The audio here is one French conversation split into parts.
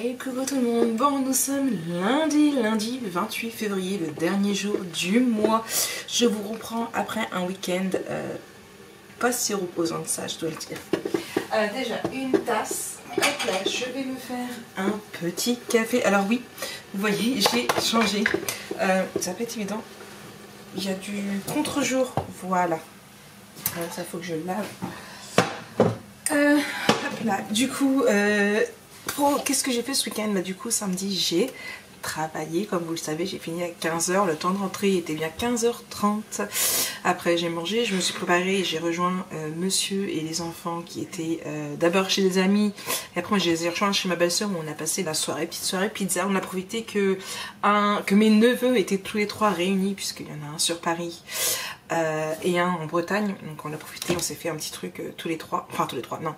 Hey, coucou tout le monde. Bon, nous sommes lundi 28 février, le dernier jour du mois. Je vous reprends après un week-end pas si reposant que ça, je dois le dire. Déjà, une tasse. Hop là, je vais me faire un petit café. Alors oui, vous voyez, j'ai changé. Ça peut être évident. Il y a du contre-jour. Voilà. Ça, faut que je lave. Hop là. Du coup, qu'est-ce que j'ai fait ce week-end? Bah, du coup, samedi, j'ai travaillé. Comme vous le savez, j'ai fini à 15 h. Le temps de rentrée était bien 15 h 30. Après, j'ai mangé, je me suis préparée et j'ai rejoint monsieur et les enfants qui étaient d'abord chez des amis. Et après, je les ai rejoints chez ma belle-sœur où on a passé la soirée, petite soirée pizza. On a profité que mes neveux étaient tous les trois réunis, puisqu'il y en a un sur Paris et un en Bretagne. Donc, on a profité, on s'est fait un petit truc tous les trois. Enfin, tous les trois, non.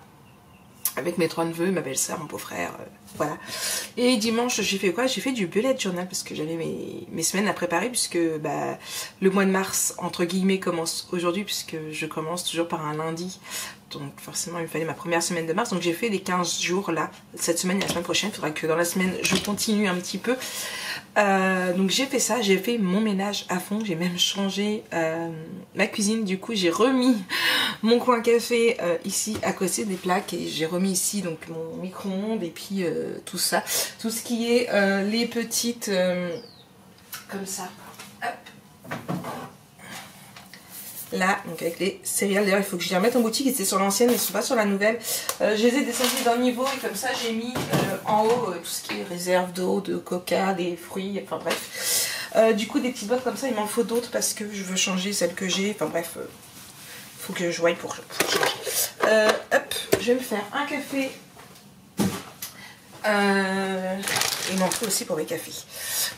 Avec mes trois neveux, ma belle-sœur, mon beau-frère, voilà. Et dimanche, j'ai fait quoi? J'ai fait du bullet journal parce que j'avais mes semaines à préparer puisque bah, le mois de mars, entre guillemets, commence aujourd'hui puisque je commence toujours par un lundi. Donc forcément, il me fallait ma première semaine de mars. Donc j'ai fait les 15 jours là, cette semaine et la semaine prochaine. Il faudra que dans la semaine, je continue un petit peu. Donc j'ai fait ça, j'ai fait mon ménage à fond. J'ai même changé ma cuisine. Du coup, j'ai remis mon coin café ici à côté des plaques. Et j'ai remis ici donc mon micro-ondes et puis tout ça. Tout ce qui est les petites... comme ça. Hop. Là, donc avec les céréales, d'ailleurs il faut que je les remette en boutique, ils étaient sur l'ancienne mais ils ne sont pas sur la nouvelle. Je les ai descendus d'un niveau et comme ça j'ai mis en haut tout ce qui est réserve d'eau, de coca, des fruits, enfin bref. Du coup des petites boîtes comme ça, il m'en faut d'autres parce que je veux changer celles que j'ai, enfin bref, faut que je voie pour changer. Hop, je vais me faire un café. Il m'en faut aussi pour mes cafés.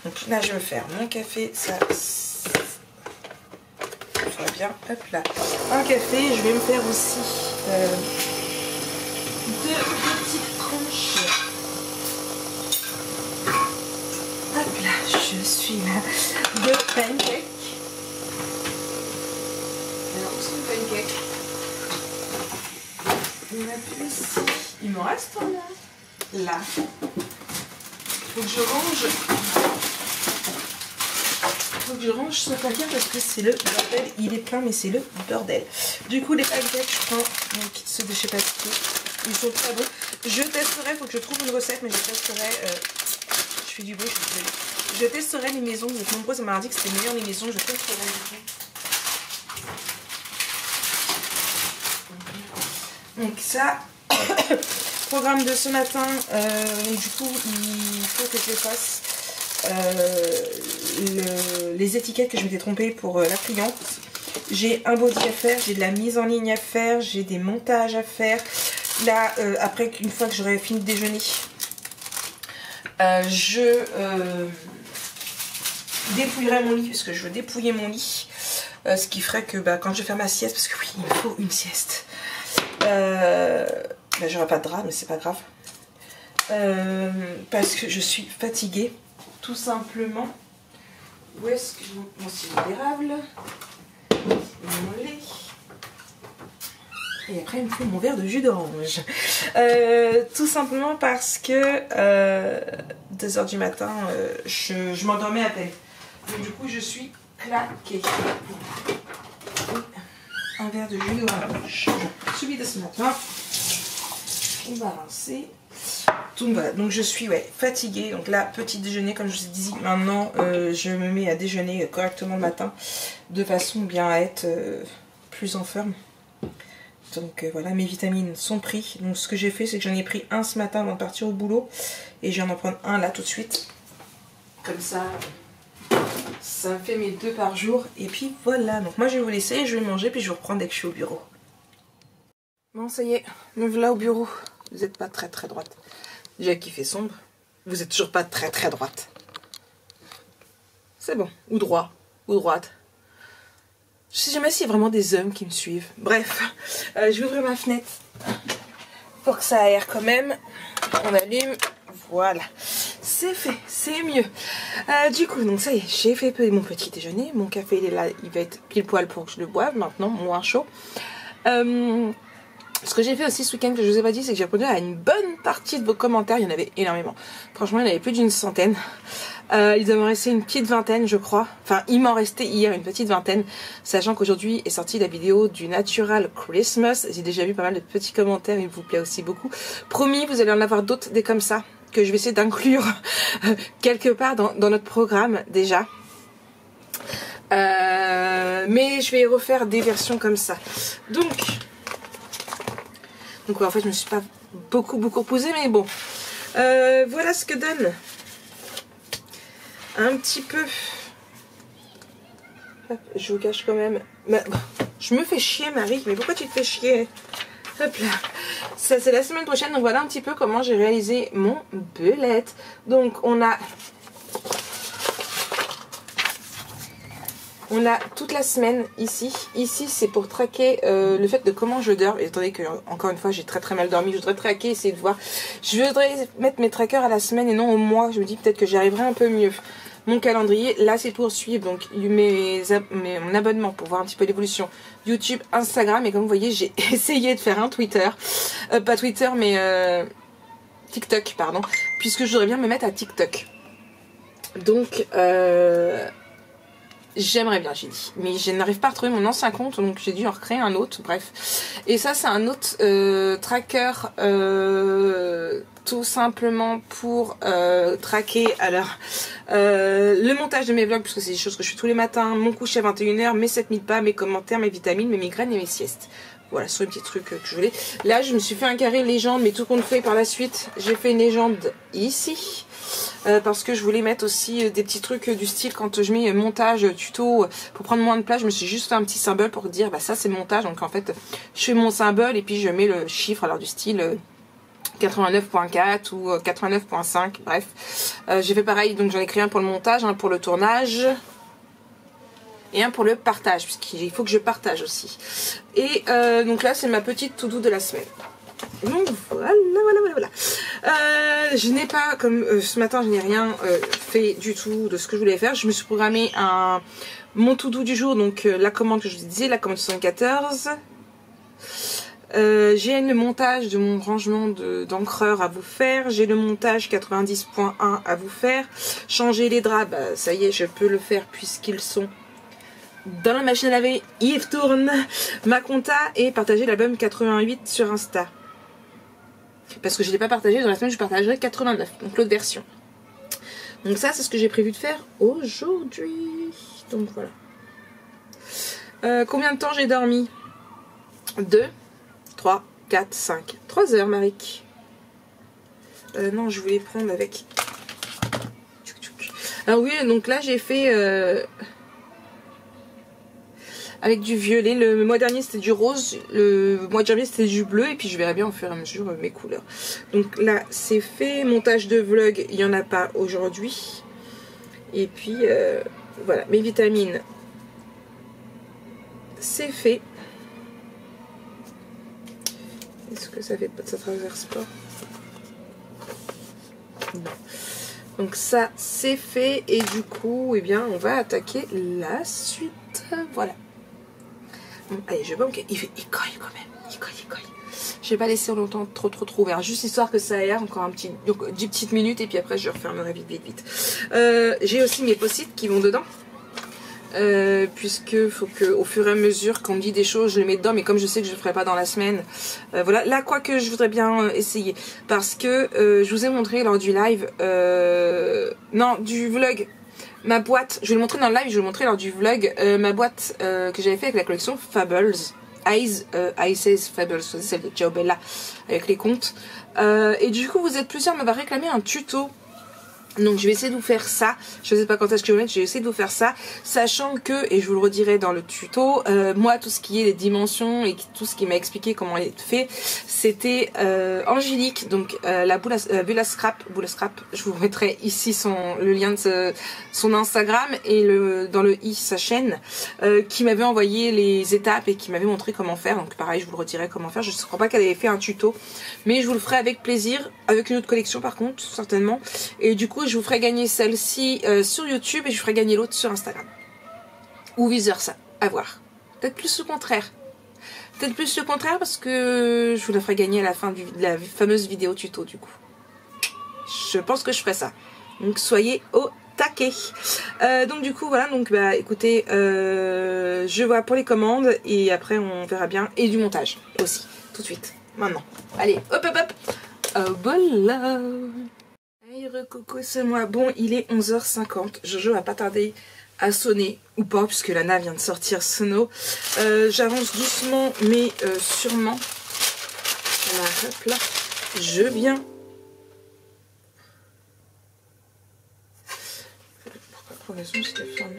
Donc là je vais me faire mon café, ça... bien, hop là, un café. Je vais me faire aussi deux petites tranches. Hop là, je suis là, de pancake. Alors où sont les pancakes? Il n'y en a plus ici. Il m'en reste un là. Là. Faut que je range. Faut que je range ce placard parce que c'est le bordel. Il est plein mais c'est le bordel. Du coup les pancakes, je prends mon kit de chez Pasco. Ils sont très bons. Je testerai, faut que je trouve une recette, mais je testerai. Je fais du bruit, je suis désolée. Je testerai les maisons. Vous êtes nombreux, ça m'a dit que c'était meilleur les maisons. Je testerai du coup. Donc ça. Programme de ce matin. Du coup il faut que je fasse. Les étiquettes que je m'étais trompée pour la cliente. J'ai un body à faire, j'ai de la mise en ligne à faire, j'ai des montages à faire. Là, après, une fois que j'aurai fini de déjeuner, je dépouillerai mon lit, parce que je veux dépouiller mon lit. Ce qui ferait que bah, quand je vais faire ma sieste, parce que oui, il me faut une sieste. Bah, j'aurai pas de drap, mais c'est pas grave. Parce que je suis fatiguée. Tout simplement. Où est-ce que mon sirop d'érable, mon lait, et après il me faut mon verre de jus d'orange. Tout simplement parce que 2 h du matin, je m'endormais à peine. Donc du coup je suis claquée. Un verre de jus d'orange. Celui de ce matin. On va avancer. Donc voilà, donc je suis fatiguée. Donc là, petit déjeuner, comme je vous ai dit, maintenant je me mets à déjeuner correctement le matin de façon bien à être plus en forme. Donc voilà, mes vitamines sont prises. Donc ce que j'ai fait, c'est que j'en ai pris un ce matin avant de partir au boulot et je viens d'en prendre un là tout de suite. Comme ça, ça me fait mes 2 par jour. Et puis voilà, donc moi je vais vous laisser, je vais manger puis je vais reprendre dès que je suis au bureau. Bon, ça y est, me voilà au bureau. Vous n'êtes pas très droite. Déjà qu'il fait sombre, vous n'êtes toujours pas très droite. C'est bon. Ou droit, ou droite. Je sais jamais s'il y a vraiment des hommes qui me suivent. Bref, je vais ouvrir ma fenêtre pour que ça aère quand même. On allume. Voilà. C'est fait, c'est mieux. Du coup, donc ça y est, j'ai fait mon petit déjeuner. Mon café, il est là, il va être pile poil pour que je le boive maintenant, moins chaud. Ce que j'ai fait aussi ce week-end que je vous ai pas dit, c'est que j'ai répondu à une bonne partie de vos commentaires. Il y en avait énormément. Franchement, il y en avait plus d'une centaine. Il m'en restait une petite vingtaine, je crois. Enfin, il m'en restait hier une petite vingtaine. Sachant qu'aujourd'hui est sortie la vidéo du Natural Christmas. J'ai déjà vu pas mal de petits commentaires. Il vous plaît aussi beaucoup. Promis, vous allez en avoir d'autres, des comme ça, que je vais essayer d'inclure quelque part dans notre programme déjà. Mais je vais refaire des versions comme ça. Donc ouais, en fait je me suis pas beaucoup reposée, mais bon, voilà ce que donne un petit peu. Hop, je vous cache quand même. Je me fais chier, Marie, mais pourquoi tu te fais chier? Hop là, ça c'est la semaine prochaine. Donc voilà un petit peu comment j'ai réalisé mon bullet. Donc on a toute la semaine ici. Ici, c'est pour traquer le fait de comment je dors. Et attendez que, encore une fois, j'ai très mal dormi. Je voudrais traquer, essayer de voir. Je voudrais mettre mes trackers à la semaine et non au mois. Je me dis peut-être que j'y arriverai un peu mieux. Mon calendrier, là, c'est pour suivre donc mon abonnement pour voir un petit peu l'évolution. YouTube, Instagram. Et comme vous voyez, j'ai essayé de faire un Twitter. Pas Twitter, mais TikTok, pardon. Puisque je voudrais bien me mettre à TikTok. Donc, j'aimerais bien, j'ai dit. Mais je n'arrive pas à retrouver mon ancien compte, donc j'ai dû en recréer un autre, bref. Et ça, c'est un autre tracker, tout simplement pour traquer, alors, le montage de mes vlogs, puisque c'est des choses que je fais tous les matins, mon coucher à 21 h, mes 7000 pas, mes commentaires, mes vitamines, mes migraines et mes siestes. Voilà, ce sont les petits trucs que je voulais. Là, je me suis fait un carré légende, mais tout compte fait par la suite, j'ai fait une légende ici. Parce que je voulais mettre aussi des petits trucs du style quand je mets montage tuto pour prendre moins de place. Je me suis juste fait un petit symbole pour dire bah ça c'est montage. Donc en fait je fais mon symbole et puis je mets le chiffre alors du style 89.4 ou 89.5, bref. J'ai fait pareil, donc j'en ai créé un pour le montage, un pour le tournage et un pour le partage, puisqu'il faut que je partage aussi. Et donc là c'est ma petite to-do de la semaine. Donc voilà. Je n'ai pas, comme ce matin je n'ai rien fait du tout de ce que je voulais faire. Je me suis programmé mon to-do du jour, donc la commande que je vous disais, la commande 74. J'ai le montage de mon rangement d'encreur à vous faire. J'ai le montage 90.1 à vous faire. Changer les draps, bah, ça y est, je peux le faire puisqu'ils sont dans la machine à laver. Yves tourne ma compta et partager l'album 88 sur Insta. Parce que je ne l'ai pas partagé, dans la semaine je partagerai 89, donc l'autre version. Donc ça c'est ce que j'ai prévu de faire aujourd'hui. Donc voilà. Combien de temps j'ai dormi? 2, 3, 4, 5. 3 heures, Marik. Non, je voulais prendre avec... Alors oui, donc là j'ai fait... avec du violet, le mois dernier c'était du rose, le mois de janvier c'était du bleu, et puis je verrai bien au fur et à mesure mes couleurs. Donc là c'est fait, montage de vlog, il n'y en a pas aujourd'hui. Et puis voilà, mes vitamines, c'est fait. Est-ce que ça fait pas de ça traverse pas? Non. Donc ça c'est fait, et du coup, eh bien on va attaquer la suite. Voilà. Allez, je vais pas me... Il colle quand même. Il colle. Je vais pas laisser longtemps trop ouvert. Juste histoire que ça aère encore un petit... Donc 10 petites minutes et puis après je refermerai vite. J'ai aussi mes post-it qui vont dedans. Puisque faut que au fur et à mesure qu'on me dit des choses, je les mets dedans. Mais comme je sais que je ne ferai pas dans la semaine. Voilà. Là, quoi que je voudrais bien essayer. Parce que je vous ai montré lors du live... non, du vlog... Ma boîte, je vais le montrer dans le live, je vais le montrer lors du vlog, ma boîte que j'avais fait avec la collection Fables, Ice's Fables, celle de Ciao Bella, avec les contes. Et du coup, vous êtes plusieurs à m'avoir réclamé un tuto. Donc je vais essayer de vous faire ça. Je ne sais pas quand est-ce que je vais mettre, je vais essayer de vous faire ça. Sachant que, et je vous le redirai dans le tuto, moi tout ce qui est les dimensions et tout ce qui m'a expliqué comment elle est fait, c'était Angélique, donc la Bulla Scrap, je vous mettrai ici le lien de son Instagram et dans le i sa chaîne, qui m'avait envoyé les étapes et qui m'avait montré comment faire. Donc pareil, je vous le redirai comment faire. Je ne crois pas qu'elle avait fait un tuto, mais je vous le ferai avec plaisir, avec une autre collection par contre, certainement. Et du coup, je vous ferai gagner celle-ci sur YouTube et je ferai gagner l'autre sur Instagram. Ou vice versa, à voir. Peut-être plus le contraire. Peut-être plus le contraire parce que je vous la ferai gagner à la fin de la fameuse vidéo tuto du coup. Je pense que je ferai ça. Donc soyez au taquet. Donc du coup voilà, donc bah écoutez, je vois pour les commandes et après on verra bien. Et du montage aussi, tout de suite, maintenant. Allez, hop hop hop. Voilà. Hey recoco, c'est moi. Bon, il est 11h50. Jojo va pas tarder à sonner ou pas puisque Lana vient de sortir Sono. J'avance doucement mais sûrement. Voilà, hop là, je viens. Pourquoi pour raison c'était fermé?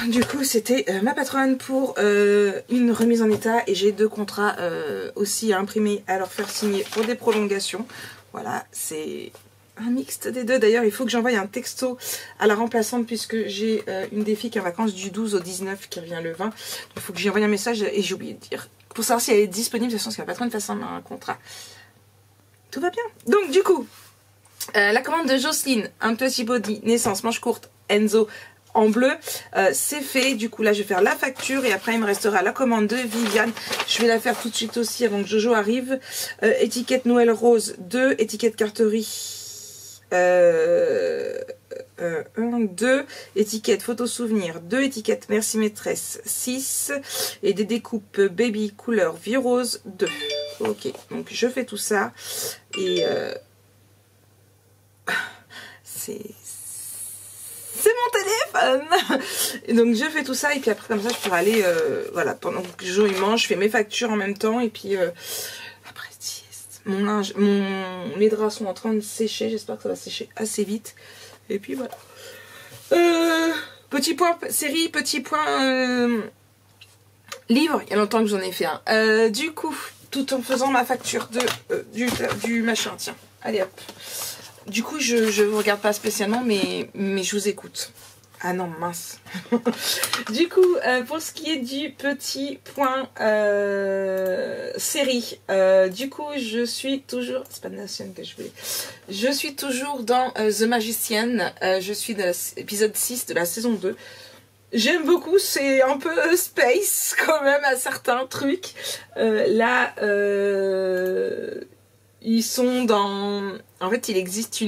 Du coup c'était ma patronne pour une remise en état et j'ai 2 contrats aussi à imprimer à leur faire signer pour des prolongations. Voilà, c'est un mixte des deux. D'ailleurs il faut que j'envoie un texto à la remplaçante puisque j'ai une des filles qui est en vacances du 12 au 19 qui revient le 20. Il faut que j'y envoie un message et j'ai oublié de dire pour savoir si elle est disponible de toute façon que ma patronne fasse un contrat. Tout va bien. Donc du coup la commande de Jocelyne, un petit body, naissance, manche courte, Enzo en bleu, c'est fait. Du coup là je vais faire la facture et après il me restera la commande de Viviane. Je vais la faire tout de suite aussi avant que Jojo arrive. Étiquette Noël rose 2, étiquette carterie 1, 2, étiquette photo souvenir 2, étiquette merci maîtresse 6 et des découpes baby couleur vie rose 2. Ok, donc je fais tout ça et c'est mon téléphone. Et donc je fais tout ça et puis après comme ça je pourrais aller voilà, pendant que Jojo il mange, je fais mes factures en même temps et puis après sieste. Mon linge, mes draps sont en train de sécher, j'espère que ça va sécher assez vite et puis voilà. Petit point série, petit point livre, il y a longtemps que j'en ai fait un. Du coup, tout en faisant ma facture de du machin, tiens, allez hop. Du coup, je vous regarde pas spécialement, mais je vous écoute. Ah non, mince. Du coup, pour ce qui est du petit point série, du coup, je suis toujours... C'est pas Nation que je voulais. Je suis toujours dans The Magician. Je suis dans l'épisode 6 de la saison 2. J'aime beaucoup, c'est un peu space quand même à certains trucs. Là... ils sont dans... En fait, il existe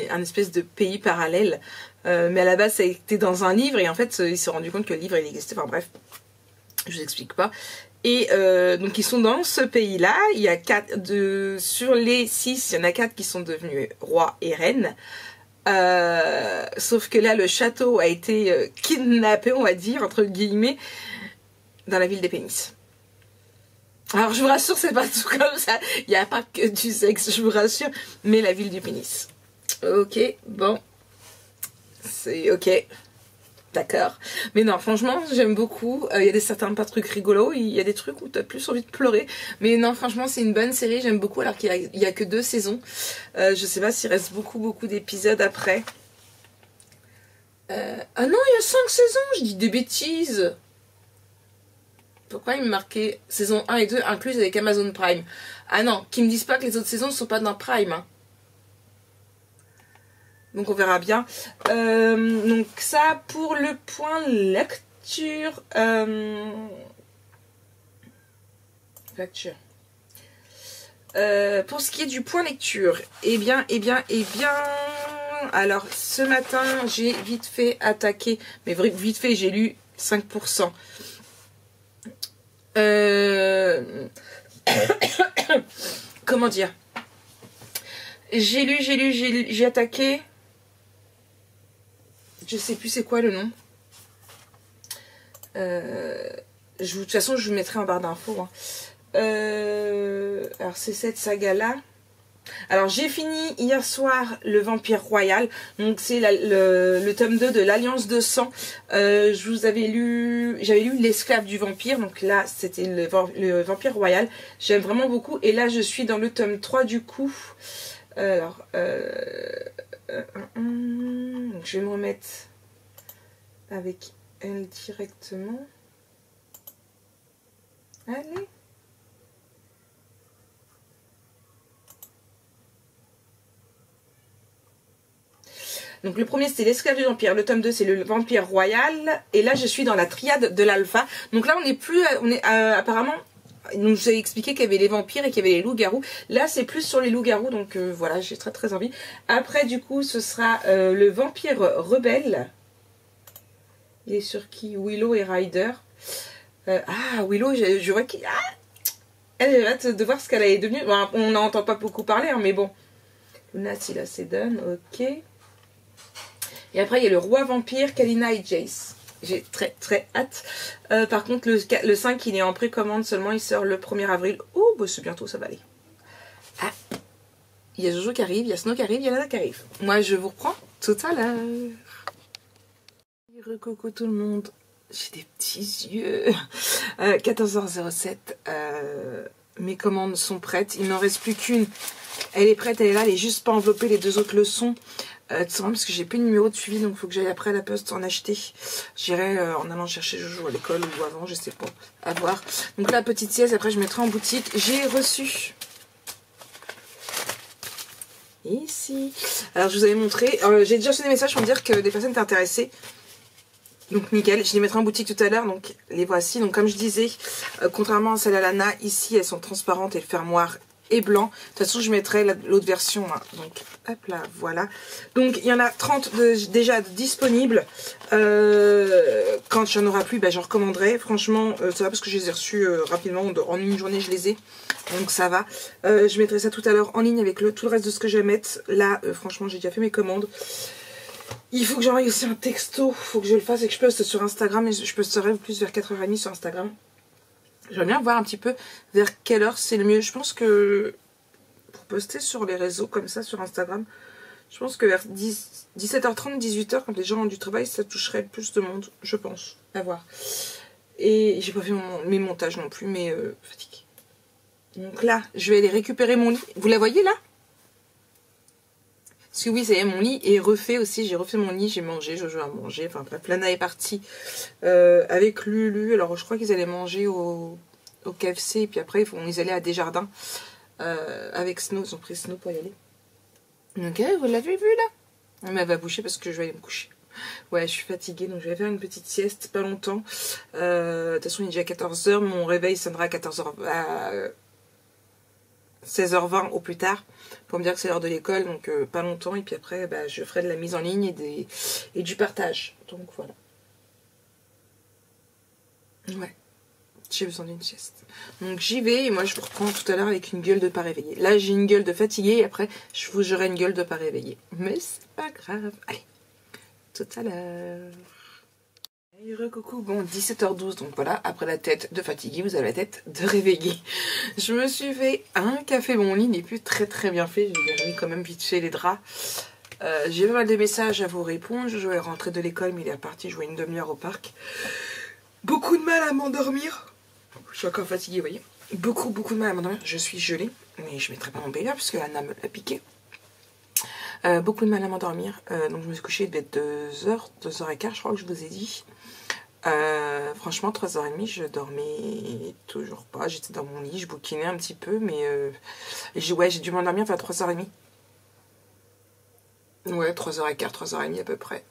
un espèce de pays parallèle. Mais à la base, ça a été dans un livre. Et en fait, ils se sont rendus compte que le livre, il existait. Enfin bref, je vous explique pas. Et donc, ils sont dans ce pays-là. Il y a 4... Sur les 6, il y en a 4 qui sont devenus rois et reines. Sauf que là, le château a été kidnappé, on va dire, entre guillemets, dans la ville des pénis. Alors je vous rassure, c'est pas tout comme ça, il n'y a pas que du sexe, je vous rassure, mais la ville du pénis. Ok, bon, c'est ok, d'accord. Mais non, franchement, j'aime beaucoup, il y a certains pas trucs rigolos, il y a des trucs où tu as plus envie de pleurer. Mais non, franchement, c'est une bonne série, j'aime beaucoup, alors qu'il y a que 2 saisons. Je sais pas s'il reste beaucoup d'épisodes après. Ah non, il y a 5 saisons, je dis des bêtises. Pourquoi il me marquait saison 1 et 2 incluses avec Amazon Prime? Ah non, qu'ils me disent pas que les autres saisons ne sont pas dans Prime. Hein. Donc on verra bien. Donc ça pour le point lecture. Lecture. Pour ce qui est du point lecture, eh bien. Alors ce matin, j'ai vite fait attaquer, mais vite fait, j'ai lu 5%. Comment dire, j'ai attaqué, je sais plus c'est quoi le nom, de toute façon je vous mettrai en barre d'infos, hein. Alors c'est cette saga là, Alors j'ai fini hier soir le Vampire Royal, donc c'est le tome 2 de l'Alliance de Sang. Je vous avais lu, j'avais lu L'esclave du vampire, donc là c'était le Vampire Royal. J'aime vraiment beaucoup et là je suis dans le tome 3 du coup. Alors, donc je vais me remettre avec elle directement. Allez. Donc le premier c'était l'esclave du vampire, le tome 2 c'est le Vampire Royal, et là je suis dans la triade de l'alpha. Donc là on est plus, apparemment, donc je vous ai expliqué qu'il y avait les vampires et qu'il y avait les loups-garous. Là c'est plus sur les loups-garous, donc voilà, j'ai très envie. Après du coup ce sera le Vampire Rebelle. Il est sur qui? Willow et Ryder. Ah Willow, je vois qu'il... Ah, elle a hâte de voir ce qu'elle est devenue. Bon, on n'en entend pas beaucoup parler, hein, mais bon. Luna Sedon, ok. Et après, il y a le roi vampire, Kalina et Jace. J'ai très hâte. Par contre, le 5, il est en précommande seulement. Il sort le 1er avril. Oh, bah, c'est bientôt, ça va aller. Ah, il y a Jojo qui arrive, il y a Snow qui arrive, il y a Lana qui arrive. Moi, je vous reprends tout à l'heure. Coucou tout le monde. J'ai des petits yeux. 14h07. Mes commandes sont prêtes. Il n'en reste plus qu'une. Elle est prête, elle est là. Elle est juste pas enveloppée. Les deux autres le sont. Tout simplement parce que j'ai plus de numéro de suivi, donc il faut que j'aille après à la poste en acheter. J'irai en allant chercher Jojo à l'école ou avant, je sais pas, à voir. Donc là, petite sieste, après je mettrai en boutique. J'ai reçu ici. Alors je vous avais montré, j'ai déjà reçu des messages pour me dire que des personnes étaient intéressées. Donc nickel, je les mettrai en boutique tout à l'heure, donc les voici. Donc comme je disais, contrairement à celle à Lana, ici elles sont transparentes et le fermoir et blanc. De toute façon je mettrai l'autre version, hein. Donc hop là, voilà. Donc il y en a 30 déjà disponibles. Quand il n'y en aura plus, bah, j'en recommanderai. Franchement ça va parce que je les ai reçus rapidement, en une journée je les ai. Donc ça va. Je mettrai ça tout à l'heure en ligne avec tout le reste de ce que je vais mettre. Là franchement j'ai déjà fait mes commandes. Il faut que j'envoie aussi un texto, il faut que je le fasse et que je poste sur Instagram. Et je posterai plus vers 4h30 sur Instagram. J'aimerais bien voir un petit peu vers quelle heure c'est le mieux. Je pense que pour poster sur les réseaux comme ça sur Instagram, je pense que vers 17h30, 18h, quand les gens ont du travail, ça toucherait le plus de monde, je pense. À voir. Et j'ai pas fait mes montages non plus, mais fatiguée. Donc là, je vais aller récupérer mon lit. Vous la voyez là? Parce que oui, ça y est, mon lit est refait aussi. J'ai refait mon lit, j'ai mangé, Jojo a mangé. Enfin bref, Lana est partie avec Lulu. Alors je crois qu'ils allaient manger au KFC. Et puis après, ils allaient à Desjardins avec Snow. Ils ont pris Snow pour y aller. Donc vous l'avez vu là? Mais elle va boucher parce que je vais aller me coucher. Ouais, je suis fatiguée, donc je vais faire une petite sieste, pas longtemps. De toute façon, il est déjà 14h. Mon réveil sonnera à 14h. 16h20 au plus tard pour me dire que c'est l'heure de l'école, donc pas longtemps, et puis après bah, je ferai de la mise en ligne et du partage, donc voilà. Ouais, j'ai besoin d'une sieste, donc j'y vais et moi je vous reprends tout à l'heure avec une gueule de pas réveillée. Là j'ai une gueule de fatiguée et après j'aurai une gueule de pas réveillée, mais c'est pas grave. Allez, tout à l'heure. Coucou, bon 17h12, donc voilà, après la tête de fatigué, vous avez la tête de réveillé. Je me suis fait un café, mon lit n'est plus très bien fait, j'ai mis quand même vite fait les draps. J'ai pas mal de messages à vous répondre, je vais rentrer de l'école mais il est parti jouer une demi-heure au parc. Beaucoup de mal à m'endormir, je suis encore fatiguée, vous voyez. Beaucoup de mal à m'endormir, je suis gelée, mais je mettrai pas mon bélier parce que Anna me l'a piqué. Beaucoup de mal à m'endormir, donc je me suis couchée, il devait être 2h, 2h15 je crois que je vous ai dit. Franchement 3h30 je dormais toujours pas, j'étais dans mon lit, je bouquinais un petit peu mais ouais, j'ai dû m'endormir vers 3h30. Ouais, 3h15, 3h30 à peu près.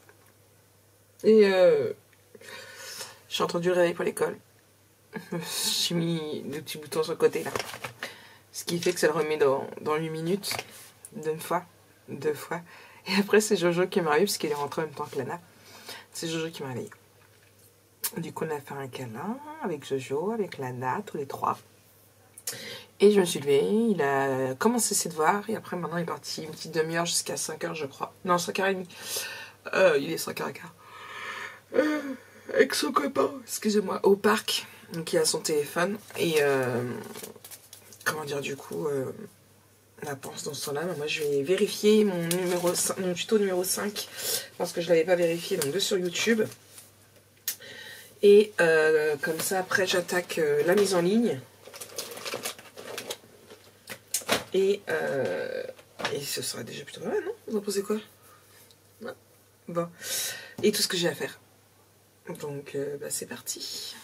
Et j'ai entendu le réveil pour l'école. J'ai mis le petit bouton sur le côté là, ce qui fait que ça le remet dans 8 minutes, deux fois. Et après c'est Jojo qui m'a réveillée parce qu'il est rentré en même temps que Lana. C'est Jojo qui m'a réveillée. Du coup, on a fait un câlin avec Jojo, avec Lana, tous les trois. Et je me suis levée, il a commencé ses devoirs. Et après, maintenant, il est parti une petite demi-heure jusqu'à 5h, je crois. Non, 5h30. Il est 5h15. Avec son copain, excusez-moi, au parc. Donc, il a son téléphone. Et, comment dire, du coup... la pense dans ce temps-là. Moi, je vais vérifier mon tuto numéro 5 parce que je ne l'avais pas vérifié, donc 2 sur YouTube. Et comme ça, après, j'attaque la mise en ligne. Et ce sera déjà plutôt pas mal, non? Vous en pensez quoi? Ouais. Bon. Et tout ce que j'ai à faire. Donc, bah, c'est parti.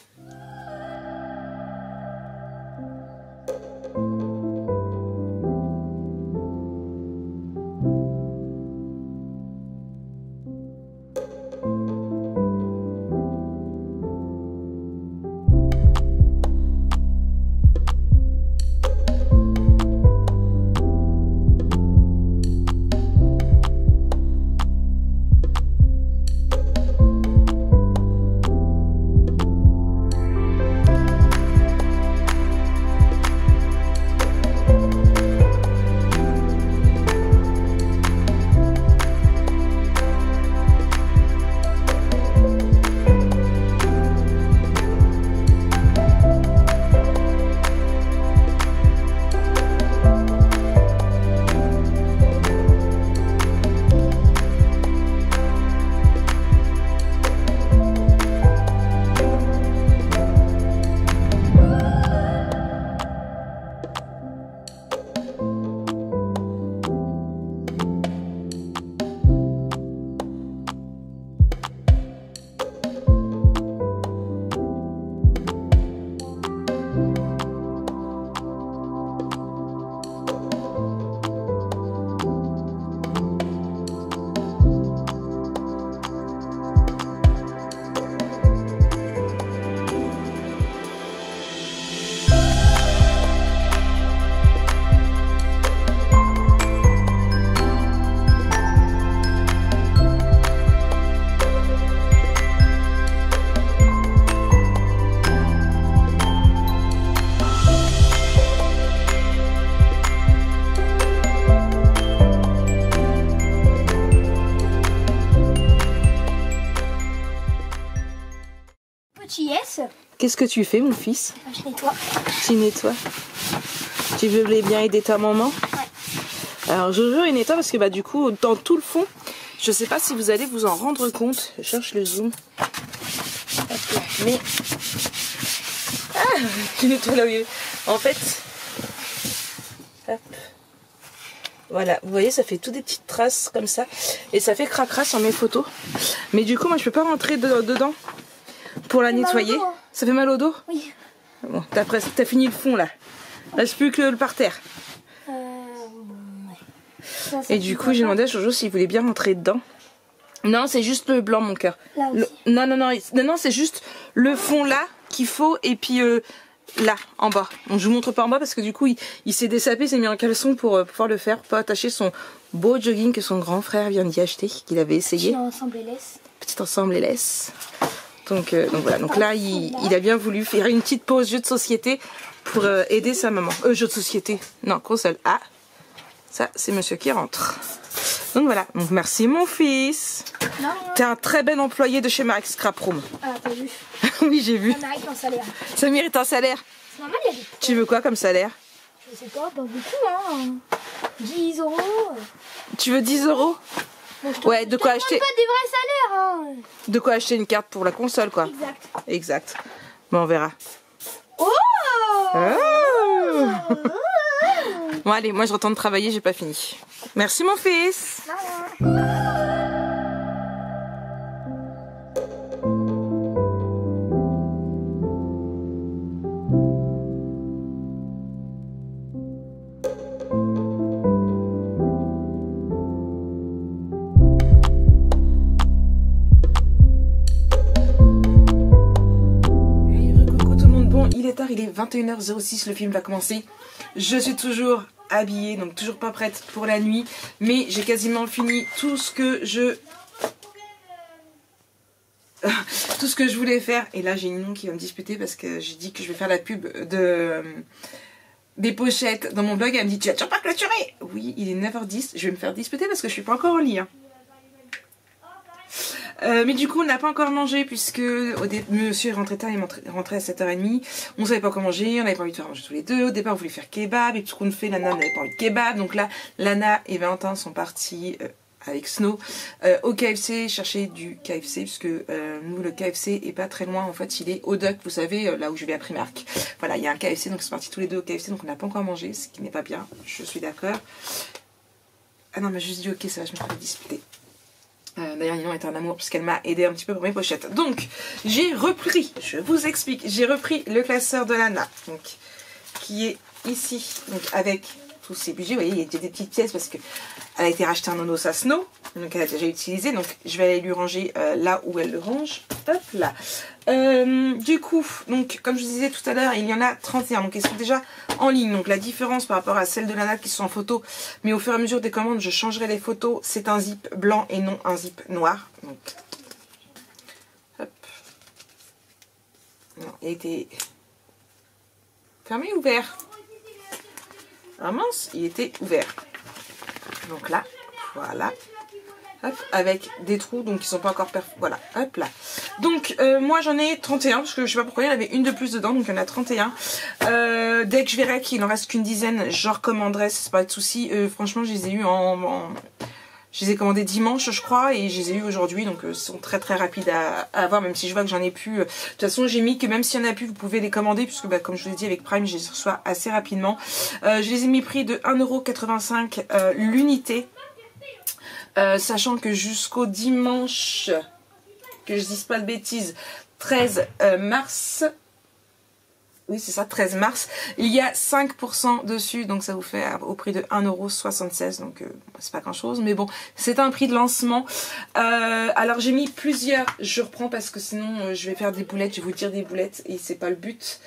Qu'est-ce que tu fais, mon fils? Je nettoie. Tu nettoies? Tu veux bien aider ta maman? Ouais. Alors Jojo il nettoie parce que bah du coup dans tout le fond, je sais pas si vous allez vous en rendre compte. Je cherche le zoom. Mais tu nettoies là où il est. En fait, hop. Voilà, vous voyez, ça fait toutes des petites traces comme ça et ça fait cracra sur mes photos. Mais du coup, moi je peux pas rentrer dedans pour la nettoyer. Mal au dos. Ça fait mal au dos? Oui. Bon, t'as fini le fond là. Reste plus que le parterre. Ouais. Ça, Et du coup, j'ai demandé à Jojo s'il voulait bien rentrer dedans. Non, c'est juste le blanc, mon cœur. Là aussi. Non, c'est juste le fond là qu'il faut et puis là, en bas. Donc, je vous montre pas en bas parce que du coup, il s'est dessapé, il s'est mis en caleçon pour pouvoir le faire, pour attacher son beau jogging que son grand frère vient d'y acheter, qu'il avait essayé. Petit ensemble LS. Petit ensemble LS. Donc voilà, donc là, il a bien voulu faire une petite pause jeu de société pour aider sa maman. Jeu de société, non, console. Ah, ça, c'est monsieur qui rentre. Donc voilà, donc merci mon fils. T'es un très bel employé de chez Max Scrap Room. Ah, t'as vu? Oui, j'ai vu. Ça mérite un salaire. Ça mérite un salaire. C'est normal, il y a des... Tu veux quoi comme salaire? Je sais pas beaucoup, hein. 10 €. Tu veux 10 €? Bon, Ouais, de quoi je acheter? te demande pas des vrais salaires, hein. De quoi acheter une carte pour la console, quoi. Exact. Exact. Bon, on verra. Oh, Oh Bon, allez, moi je retourne travailler, j'ai pas fini. Merci mon fils. Il est tard, il est 21h06, le film va commencer. Je suis toujours habillée, donc toujours pas prête pour la nuit. Mais j'ai quasiment fini tout ce que je voulais faire. Et là j'ai une nom qui va me disputer parce que j'ai dit que je vais faire la pub des pochettes dans mon blog. Elle me dit, tu as toujours pas clôturé? Oui, il est 9h10, je vais me faire disputer parce que je suis pas encore au lit. Hein. Mais du coup on n'a pas encore mangé puisque monsieur est rentré tard, il est rentré à 7h30. On savait pas quoi manger, on n'avait pas envie de faire manger tous les deux. Au départ on voulait faire kebab et tout ce qu'on fait, Lana n'avait pas envie de kebab. Donc là Lana et Valentin sont partis avec Snow au KFC chercher du KFC puisque nous le KFC est pas très loin, en fait il est au Duck, vous savez, là où je vais à Primark. Voilà, il y a un KFC, donc ils sont partis tous les deux au KFC, donc on n'a pas encore mangé, ce qui n'est pas bien, je suis d'accord. Ah non, mais juste dit ok, ça va, je me fais disputer. D'ailleurs Ninon est un amour puisqu'elle m'a aidé un petit peu pour mes pochettes. Donc j'ai repris, je vous explique, j'ai repris le classeur de Lana, donc qui est ici, donc avec tous ces budgets. Vous voyez, il y a des petites pièces parce que elle a été rachetée en Nonos à Snow, donc elle a déjà utilisé, donc je vais aller lui ranger là où elle le range. Hop là. Du coup, donc comme je vous disais tout à l'heure, il y en a 31, donc ils sont déjà en ligne. Donc la différence par rapport à celles de Lana qui sont en photo, mais au fur et à mesure des commandes, je changerai les photos. C'est un zip blanc et non un zip noir. Donc, hop. Non, il a été fermé ou ouvert? Ah mince, il était ouvert. Donc là, voilà. Hop, avec des trous, donc ils sont pas encore voilà, hop là. Donc moi j'en ai 31, parce que je sais pas pourquoi il y en avait une de plus dedans, donc il y en a 31. Dès que je verrai qu'il en reste qu'une dizaine, je recommanderai, c'est pas de souci. Franchement, je les ai eu je les ai commandés dimanche, je crois, et je les ai eu aujourd'hui, donc ils sont très très rapides à avoir, même si je vois que j'en ai plus. De toute façon, j'ai mis que même s'il y en a plus, vous pouvez les commander, puisque bah, comme je vous l'ai dit, avec Prime, je les reçois assez rapidement. Je les ai mis prix de 1,85 € l'unité, sachant que jusqu'au dimanche, que je dise pas de bêtises, 13 mars... Oui, c'est ça, 13 mars. Il y a 5% dessus, donc ça vous fait au prix de 1,76 €. Donc, c'est pas grand chose, mais bon, c'est un prix de lancement. Alors, j'ai mis plusieurs. Je reprends parce que sinon, je vais faire des boulettes. Je vais vous dire des boulettes et c'est pas le but.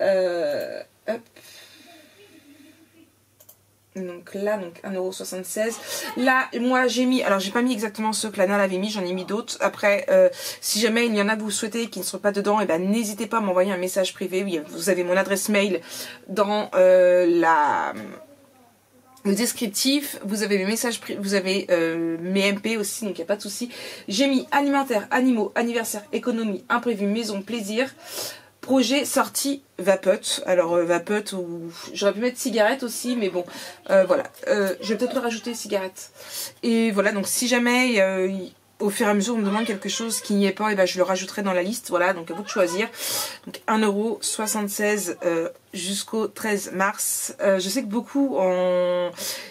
Hop. Donc là, donc 1,76 €. Là, moi j'ai mis, alors j'ai pas mis exactement ceux que Lana l'avait mis, j'en ai mis d'autres. Après, si jamais il y en a que vous souhaitez qui ne sont pas dedans, et ben n'hésitez pas à m'envoyer un message privé. Oui, vous avez mon adresse mail dans le descriptif, vous avez mes messages, vous avez mes MP aussi, donc il n'y a pas de souci. J'ai mis alimentaire, animaux, anniversaire, économie, imprévu, maison, plaisir. Projet sorti vapote. Alors vapote, ou j'aurais pu mettre cigarette aussi, mais bon, voilà. Je vais peut-être le rajouter cigarette. Et voilà, donc si jamais au fur et à mesure on me demande quelque chose qui n'y est pas, et ben je le rajouterai dans la liste. Voilà, donc à vous de choisir. Donc 1,76 € jusqu'au 13 mars. Je sais que beaucoup,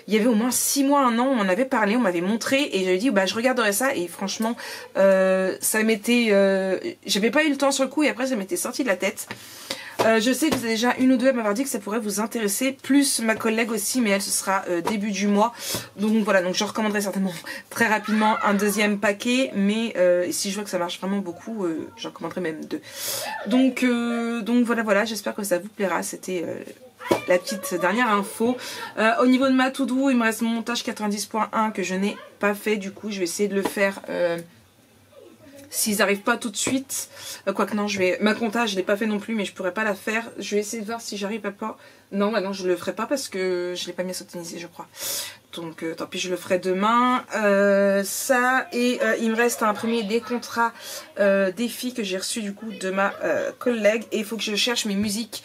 il y avait au moins 6 mois, 1 an, on en avait parlé, on m'avait montré et j'avais dit bah je regarderai ça, et franchement ça m'était, j'avais pas eu le temps sur le coup et après ça m'était sorti de la tête. Je sais que vous avez déjà une ou deux à m'avoir dit que ça pourrait vous intéresser, plus ma collègue aussi, mais elle ce sera début du mois. Donc voilà, donc je recommanderai certainement très rapidement un deuxième paquet, mais si je vois que ça marche vraiment beaucoup, j'en recommanderai même 2. Donc voilà, j'espère que ça vous plaira. C'était la petite dernière info. Au niveau de ma to-do, il me reste mon montage 90.1 que je n'ai pas fait, du coup je vais essayer de le faire... S'ils n'arrivent pas tout de suite, quoique non, ma comptage, je l'ai pas fait non plus, mais je pourrais pas la faire. Je vais essayer de voir si j'arrive à pas. Non, bah non, je le ferai pas parce que je l'ai pas mis à s'optimiser, je crois. Donc tant pis, je le ferai demain. Ça, et il me reste à imprimer des contrats défis que j'ai reçus du coup de ma collègue. Et il faut que je cherche mes musiques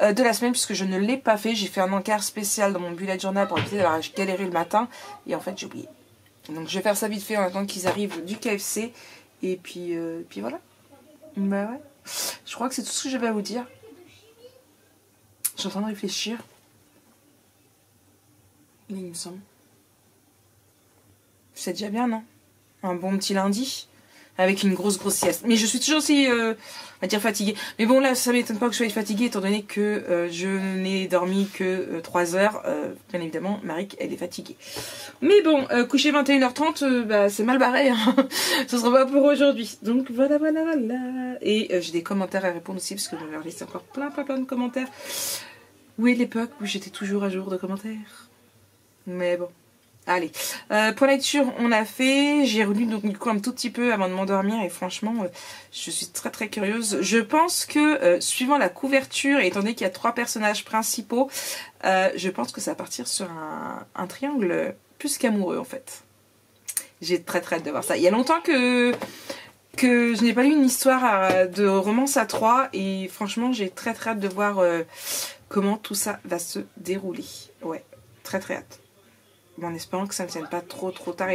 de la semaine puisque je ne l'ai pas fait. J'ai fait un encart spécial dans mon bullet journal pour éviter d'avoir galéré le matin. Et en fait, j'ai oublié. Donc je vais faire ça vite fait en attendant qu'ils arrivent du KFC. Et puis voilà. Bah ouais. Je crois que c'est tout ce que j'avais à vous dire. Je suis en train de réfléchir. Mais il me semble. C'est déjà bien, non? Un bon petit lundi. Avec une grosse sieste. Mais je suis toujours aussi, on va dire, fatiguée. Mais bon, là, ça m'étonne pas que je sois fatiguée, étant donné que je n'ai dormi que 3 heures. Bien évidemment, Marik, elle est fatiguée. Mais bon, coucher 21h30, bah, c'est mal barré. Hein. Ce sera pas pour aujourd'hui. Donc, voilà. Et j'ai des commentaires à répondre aussi, parce que je vais leur laisser encore plein de commentaires. Où est l'époque où j'étais toujours à jour de commentaires? Mais bon. Allez, pour la lecture, on a fait, j'ai relu donc du coup un tout petit peu avant de m'endormir et franchement, je suis très très curieuse. Je pense que suivant la couverture, et étant donné qu'il y a 3 personnages principaux, je pense que ça va partir sur un triangle plus qu'amoureux en fait. J'ai très hâte de voir ça. Il y a longtemps que je n'ai pas lu une histoire de romance à 3 et franchement j'ai très hâte de voir comment tout ça va se dérouler. Ouais, très hâte. En espérant que ça ne me tienne pas trop tard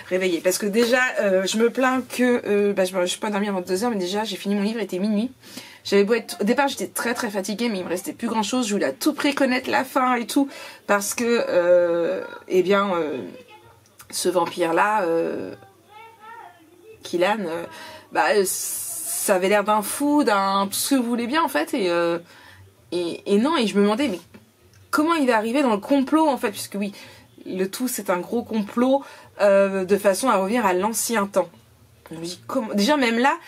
réveillée. Parce que déjà, je me plains que je ne suis pas dormir avant 2 heures, mais déjà j'ai fini mon livre, il était minuit. J'avais beau être... Au départ j'étais très fatiguée, mais il me restait plus grand chose. Je voulais à tout prix connaître la fin et tout. Parce que, ce vampire-là, Killan, ça avait l'air d'un fou, d'un tout ce que vous voulez bien en fait. Et non, et je me demandais, mais comment il est arrivé dans le complot en fait, puisque oui, le tout c'est un gros complot de façon à revenir à l'ancien temps. Je me dis, comment... Déjà même là,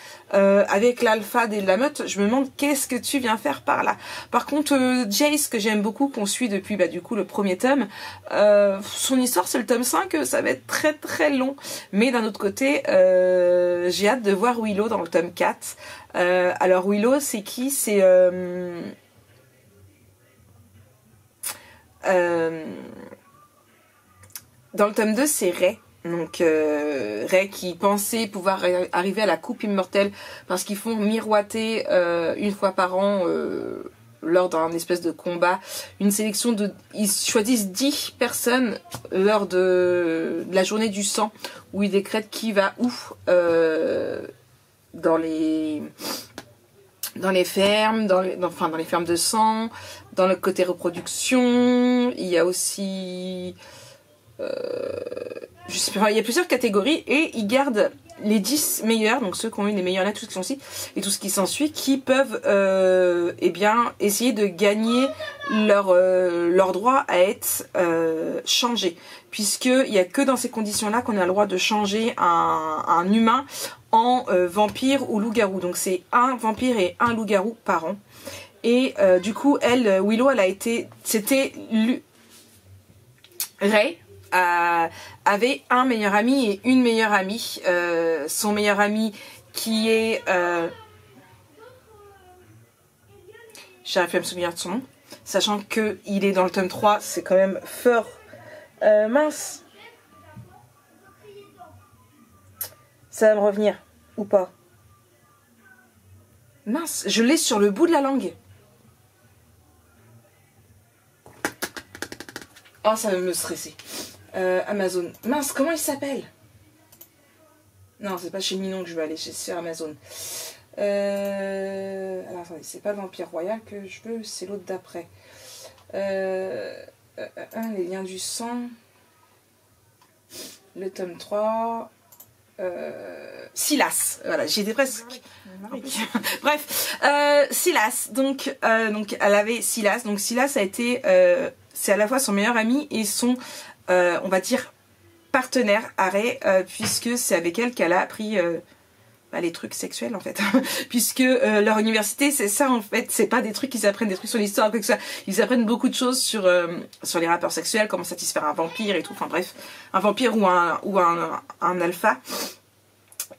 avec l'alpha de la meute, je me demande qu'est-ce que tu viens faire par là. Par contre, Jace, que j'aime beaucoup, qu'on suit depuis du coup le premier tome, son histoire c'est le tome 5, ça va être très long. Mais d'un autre côté, j'ai hâte de voir Willow dans le tome 4. Alors Willow c'est qui? C'est... dans le tome 2 c'est Ray. Donc Ray qui pensait pouvoir arriver à la coupe immortelle parce qu'ils font miroiter une fois par an lors d'un espèce de combat une sélection de... Ils choisissent 10 personnes lors de la journée du sang où ils décrètent qui va où dans les fermes, dans les fermes de sang, dans le côté reproduction. Il y a aussi... je sais pas, il y a plusieurs catégories et ils gardent les 10 meilleurs, donc ceux qui ont eu les meilleures lettres, tout ce qui s'ensuit et tout ce qui s'ensuit, qui peuvent essayer de gagner leur droit à être changé, puisqu'il n'y a que dans ces conditions-là qu'on a le droit de changer un humain en vampire ou loup-garou. Donc c'est un vampire et un loup-garou par an. Et du coup, Willow, elle a été... C'était... Ray avait un meilleur ami et une meilleure amie. Son meilleur ami qui est... j'arrive plus à me souvenir de son nom. Sachant qu'il est dans le tome 3, c'est quand même fort... mince. Ça va me revenir. Ou pas. Mince, je l'ai sur le bout de la langue. Oh, ça va me stresser. Amazon. Mince, comment il s'appelle? Non, c'est pas chez Minon que je vais aller, c'est sur Amazon. Alors, attendez, c'est pas le Vampire Royal que je veux, c'est l'autre d'après. Les liens du sang. Le tome 3. Silas. Voilà, j'y étais presque. Bref, Silas. Donc, elle avait Silas. Donc, Silas a été... c'est à la fois son meilleur ami et son... on va dire partenaire Ray, puisque c'est avec elle qu'elle a appris les trucs sexuels en fait. Puisque leur université c'est ça en fait, c'est pas des trucs qu'ils apprennent, des trucs sur l'histoire, quoi que ça. Ils apprennent beaucoup de choses sur les rapports sexuels, comment satisfaire un vampire et tout, enfin bref, un vampire ou un alpha.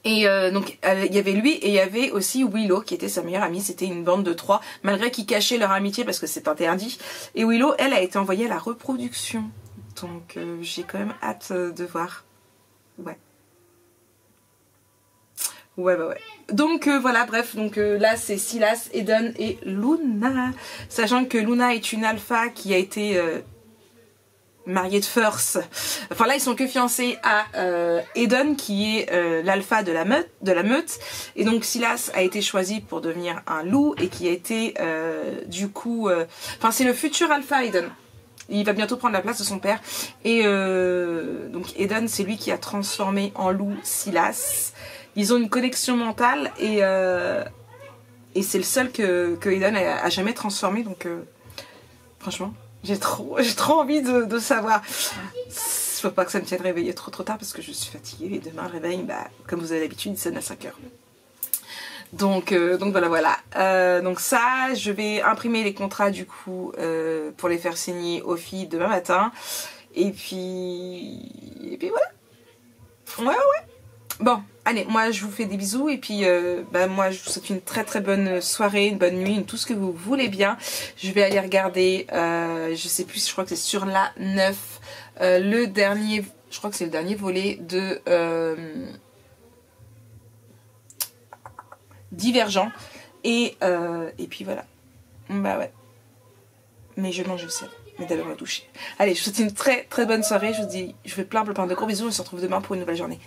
Et donc il y avait lui et il y avait aussi Willow qui était sa meilleure amie. C'était une bande de 3, malgré qu'ils cachaient leur amitié parce que c'est interdit. Et Willow, elle, a été envoyée à la reproduction. Donc j'ai quand même hâte de voir. Ouais. Ouais. Donc voilà, bref, donc là c'est Silas, Eden et Luna. Sachant que Luna est une alpha qui a été mariée de force. Enfin là ils sont que fiancés à Eden qui est l'alpha de la meute. Et donc Silas a été choisi pour devenir un loup et qui a été du coup... Enfin c'est le futur alpha Eden. Il va bientôt prendre la place de son père. Et donc Eden c'est lui qui a transformé en loup Silas. Ils ont une connexion mentale et c'est le seul que Eden a jamais transformé. Donc franchement, j'ai trop envie de savoir. Faut pas que ça me tienne réveillée trop tard parce que je suis fatiguée. Et demain, le réveil, comme vous avez l'habitude, il sonne à 5 h. Donc voilà. Donc ça, je vais imprimer les contrats du coup pour les faire signer aux filles demain matin. Et puis voilà. Ouais. Bon, allez, moi je vous fais des bisous et puis moi je vous souhaite une très bonne soirée, une bonne nuit, tout ce que vous voulez bien. Je vais aller regarder, je sais plus, je crois que c'est sur la 9, le dernier Je crois que c'est le dernier volet de Divergent. Et puis voilà. Bah ouais. Mais je mange aussi. Mais d'abord me doucher. Allez, je vous souhaite une très très bonne soirée. Je vous dis, je vous fais plein de gros bisous. On se retrouve demain pour une nouvelle journée.